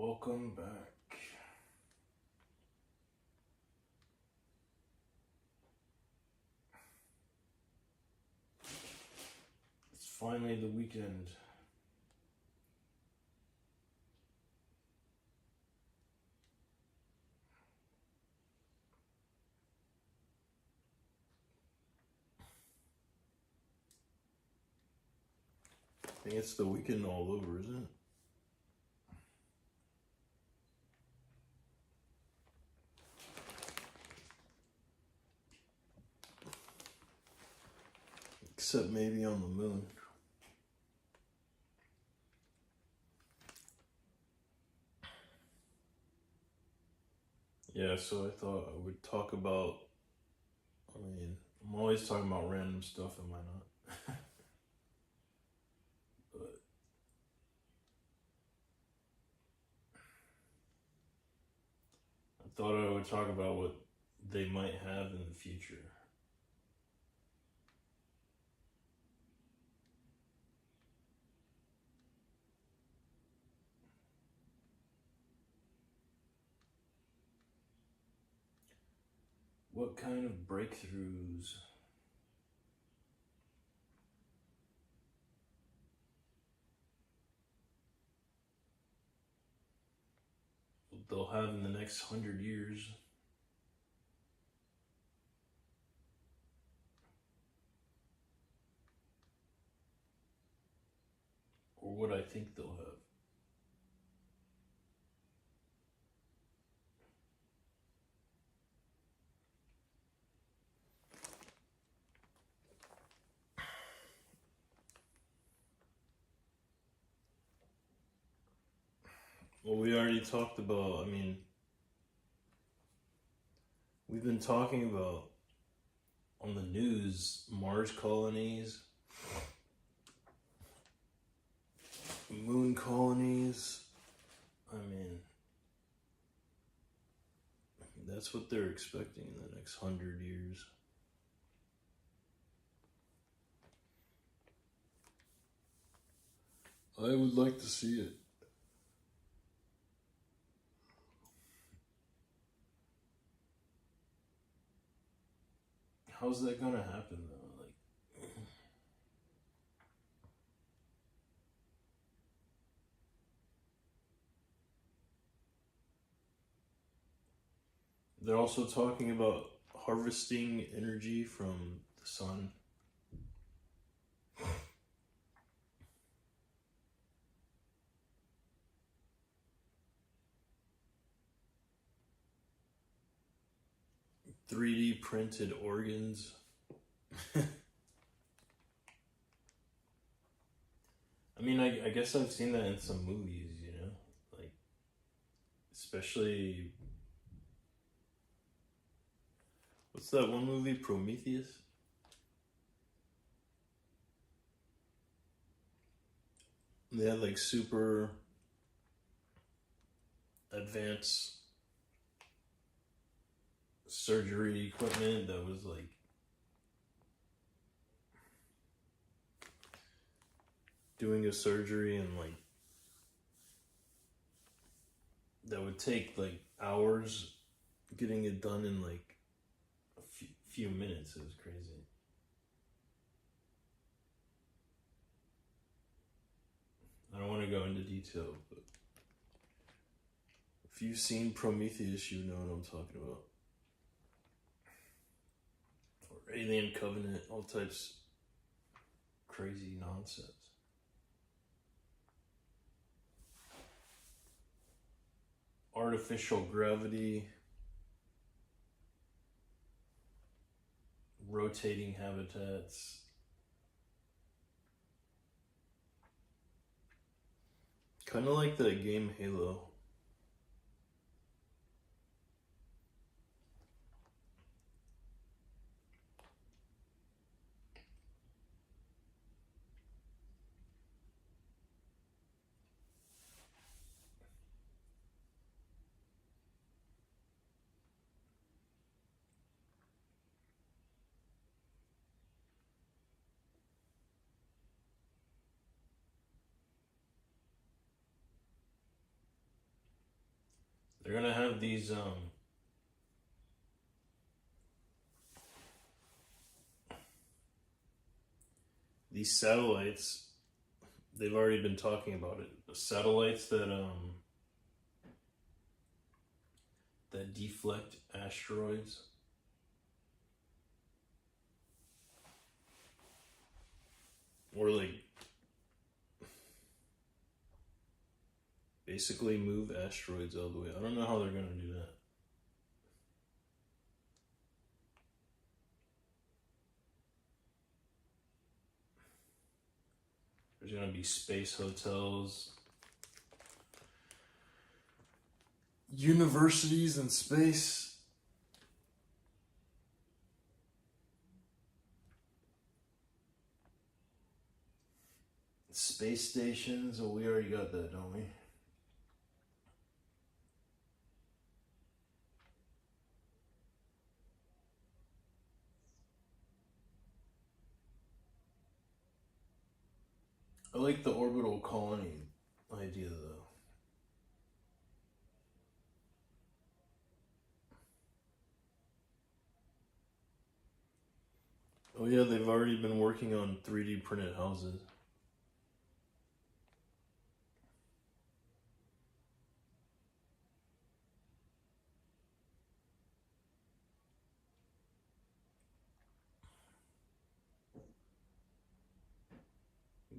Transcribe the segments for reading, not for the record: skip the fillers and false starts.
Welcome back. It's finally the weekend. I think it's the weekend all over, isn't it? Except maybe on the moon. Yeah, so I thought I would talk about, I'm always talking about random stuff, am I not? But I thought I would talk about what they might have in the future. What kind of breakthroughs they'll have in the next 100 years? Or what I think they'll have. Well, we already talked about, we've been talking about on the news Mars colonies, moon colonies. That's what they're expecting in the next 100 years. I would like to see it. How's that gonna happen though? They're also talking about harvesting energy from the sun. 3D printed organs. I guess I've seen that in some movies, like, especially, what's that one movie, Prometheus? They had like super advanced surgery equipment that was like doing a surgery and like that would take like hours, getting it done in like a few minutes. It was crazy. I don't want to go into detail, but if you've seen Prometheus, you know what I'm talking about. Or Alien Covenant, all types of crazy nonsense. Artificial gravity, rotating habitats. Kind of like the game Halo. They're gonna have these satellites. They've already been talking about it. The satellites that deflect asteroids. Or like basically move asteroids out of the way. I don't know how they're gonna do that. There's gonna be space hotels, universities in space. Space stations, well, we already got that, don't we? I like the orbital colony idea, though. Oh yeah, they've already been working on 3D printed houses.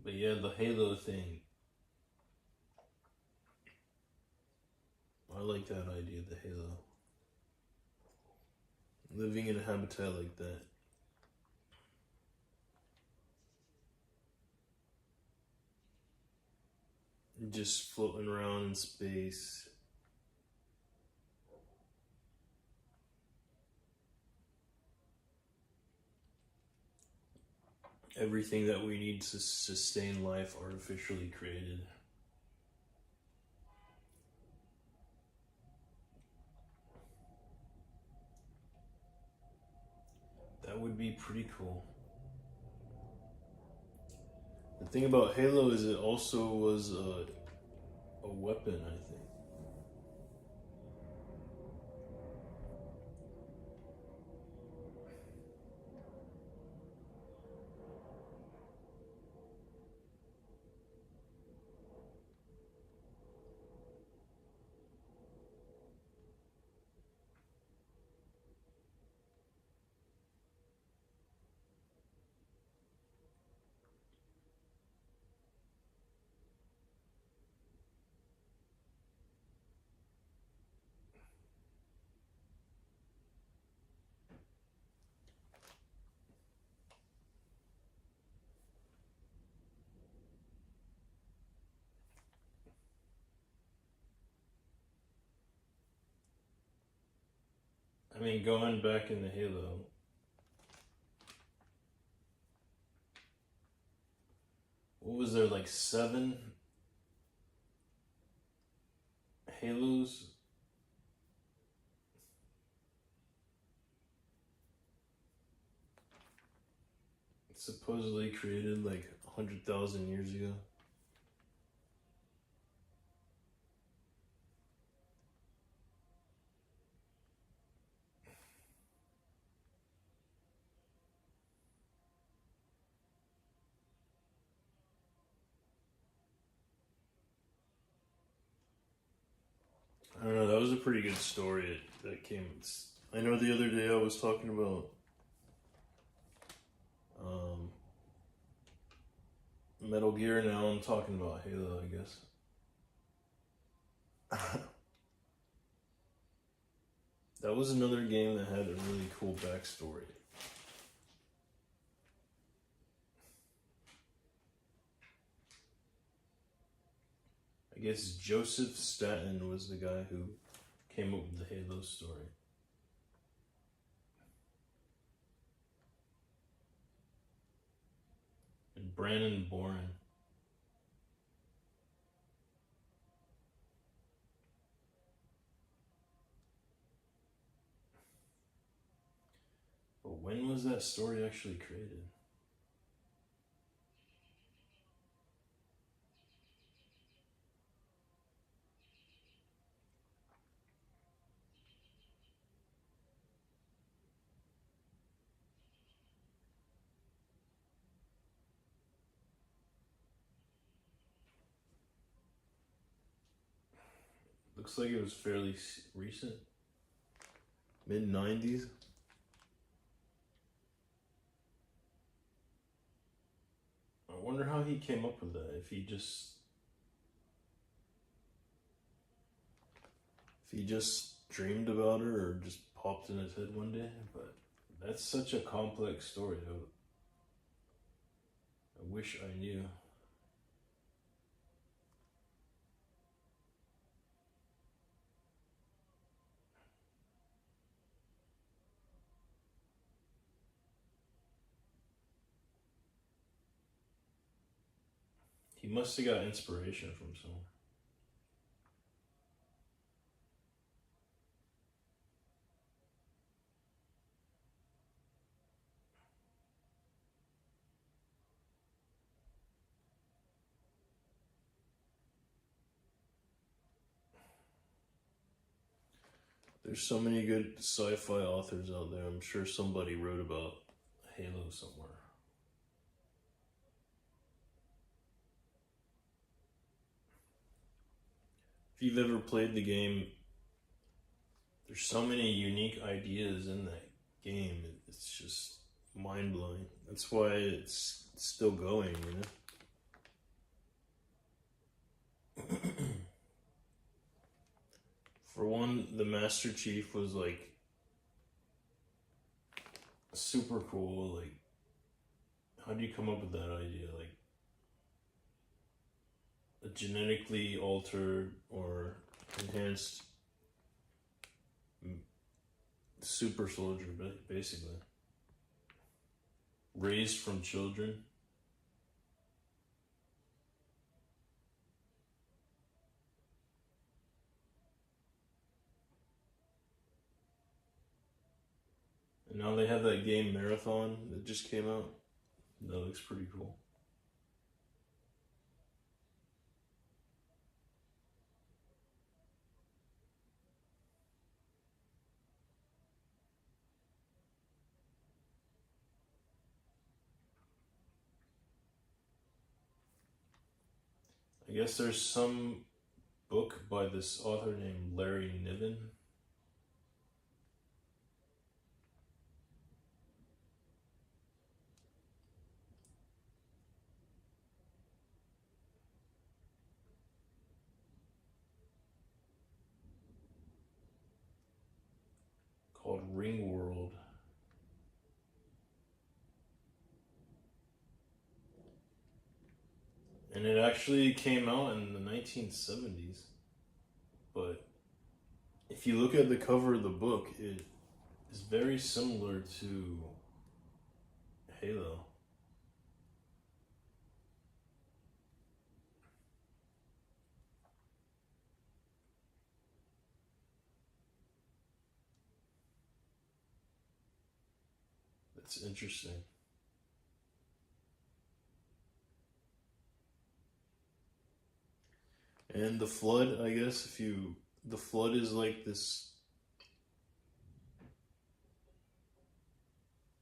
But yeah, the Halo thing. I like that idea, the Halo. Living in a habitat like that. Just floating around in space. Everything that we need to sustain life artificially created. That would be pretty cool. The thing about Halo is it also was a weapon, I think. I mean, going back into Halo, what was there, like 7 Halos? Supposedly created like 100,000 years ago. I don't know, that was a pretty good story that came. I know the other day I was talking about Metal Gear, now I'm talking about Halo, I guess. That was another game that had a really cool backstory. I guess Joseph Staten was the guy who came up with the Halo story. And Brandon Boren. But when was that story actually created? Looks like it was fairly recent. Mid 90s. I wonder how he came up with that. If he just dreamed about her or just popped in his head one day. But that's such a complex story. I wish I knew. He must have got inspiration from somewhere. There's so many good sci-fi authors out there. I'm sure somebody wrote about Halo somewhere. If you've ever played the game, there's so many unique ideas in that game. It's just mind-blowing. That's why it's still going, you know? For one, the Master Chief was like super cool. Like, how do you come up with that idea? Like, a genetically altered or enhanced super soldier, basically. Raised from children. And now they have that game Marathon that just came out. That looks pretty cool. I guess there's some book by this author named Larry Niven. Called Ringworld. And it actually came out in the 1970s. But if you look at the cover of the book, it is very similar to Halo. That's interesting. And the flood, I guess, the flood is like this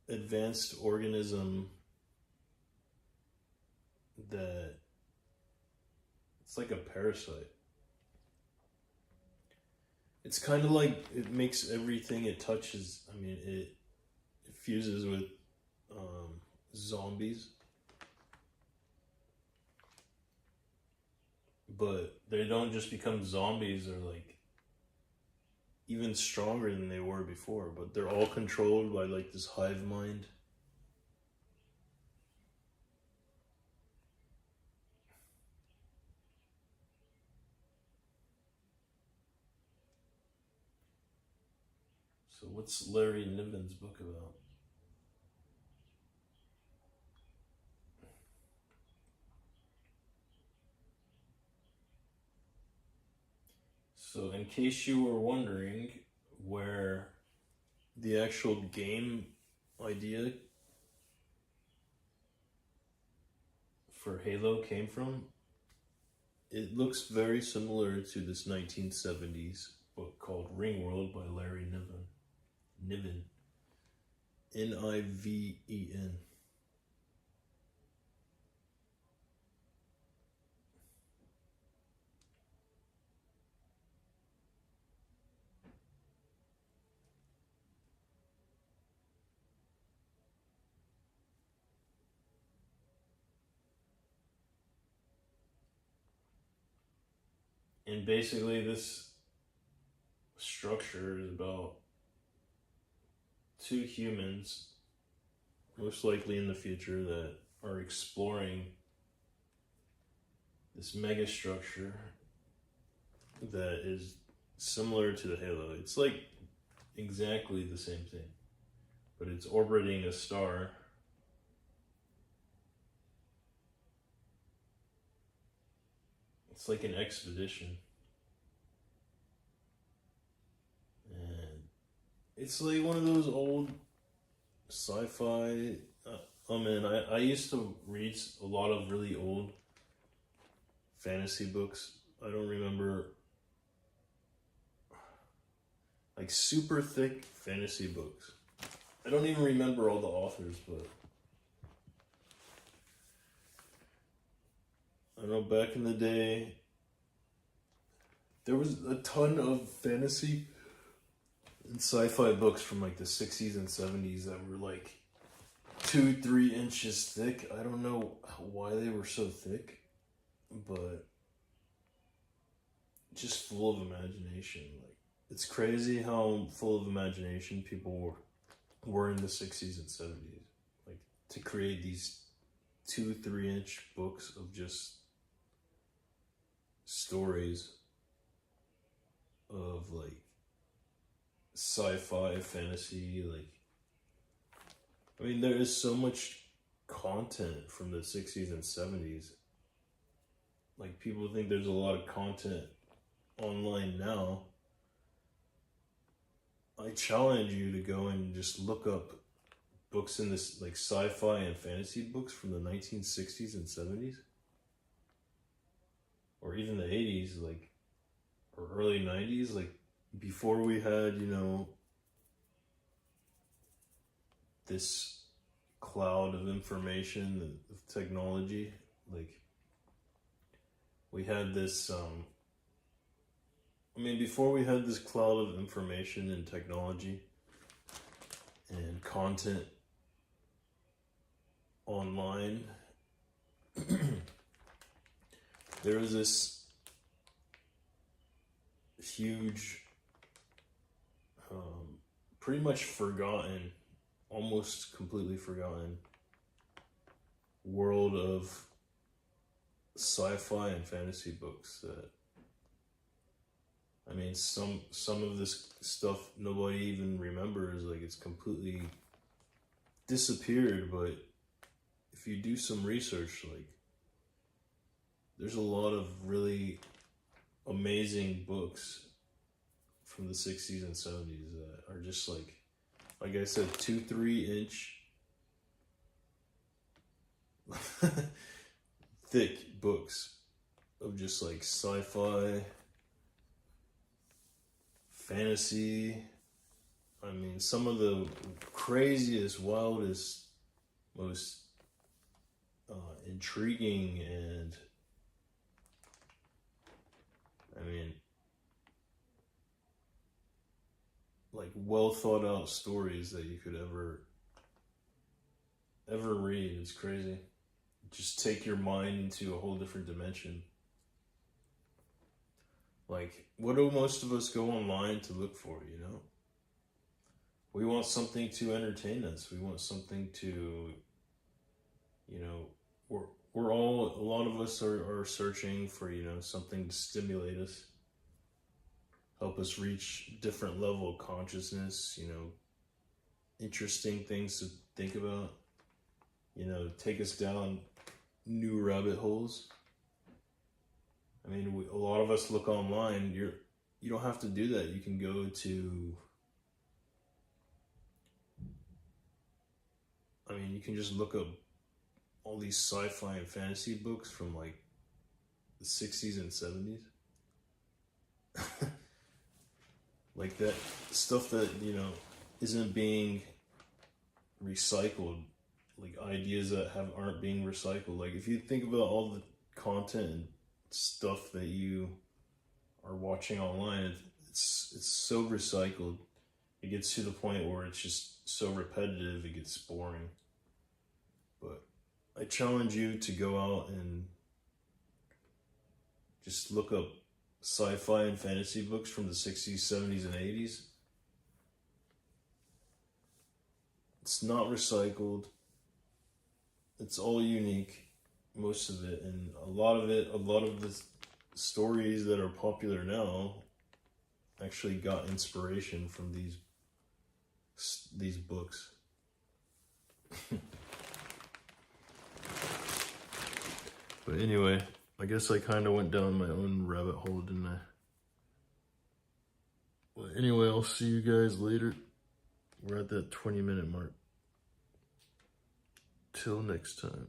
advanced organism that it's like a parasite. It's kind of like it makes everything it touches. I mean, it fuses with zombies, but they don't just become zombies. They're like even stronger than they were before. But they're all controlled by like this hive mind. So what's Larry Niven's book about? So in case you were wondering where the actual game idea for Halo came from, it looks very similar to this 1970s book called Ringworld by Larry Niven. Niven. And basically, this structure is about two humans, most likely in the future, that are exploring this mega structure that is similar to the halo. It's like exactly the same thing, but it's orbiting a star. It's like an expedition. And it's like one of those old sci-fi. I used to read a lot of really old fantasy books. I don't remember, like super thick fantasy books. I don't even remember all the authors, but I know back in the day, there was a ton of fantasy and sci-fi books from like the 60s and 70s that were like 2-3 inches thick. I don't know why they were so thick, but just full of imagination. Like, it's crazy how full of imagination people were in the 60s and 70s. Like, to create these 2-3 inch books of just stories of like sci-fi, fantasy, like, I mean, there is so much content from the 60s and 70s. Like, people think there's a lot of content online now. I challenge you to go and just look up books in this, like, sci-fi and fantasy books from the 1960s and 70s. Or even the 80s, like, or early 90s, like, before we had, this cloud of information, of technology. Like, we had this, before we had this cloud of information and technology and content online, there was this huge, pretty much forgotten, almost completely forgotten world of sci-fi and fantasy books that, some of this stuff nobody even remembers. Like, it's completely disappeared. But if you do some research, like, there's a lot of really amazing books from the 60s and 70s that are just like I said, 2-3 inch thick books of just like sci-fi, fantasy. Some of the craziest, wildest, most intriguing and like well thought out stories that you could ever read. It's crazy. Just take your mind into a whole different dimension. Like, what do most of us go online to look for, We want something to entertain us. We want something to, we're all, a lot of us are searching for, something to stimulate us, help us reach different level of consciousness, interesting things to think about, take us down new rabbit holes. A lot of us look online. You don't have to do that. You can go to, you can just look up all these sci-fi and fantasy books from like the 60s and 70s. Like that stuff that, isn't being recycled, like ideas that aren't being recycled. Like, if you think about all the content and stuff that you are watching online, it's so recycled. It gets to the point where it's just so repetitive, it gets boring. But I challenge you to go out and just look up sci-fi and fantasy books from the 60s, 70s, and 80s. It's not recycled. It's all unique, most of it, and a lot of the stories that are popular now actually got inspiration from these books. But anyway, I guess I kind of went down my own rabbit hole, didn't I? Well, anyway, I'll see you guys later. We're at that 20-minute mark. Till next time.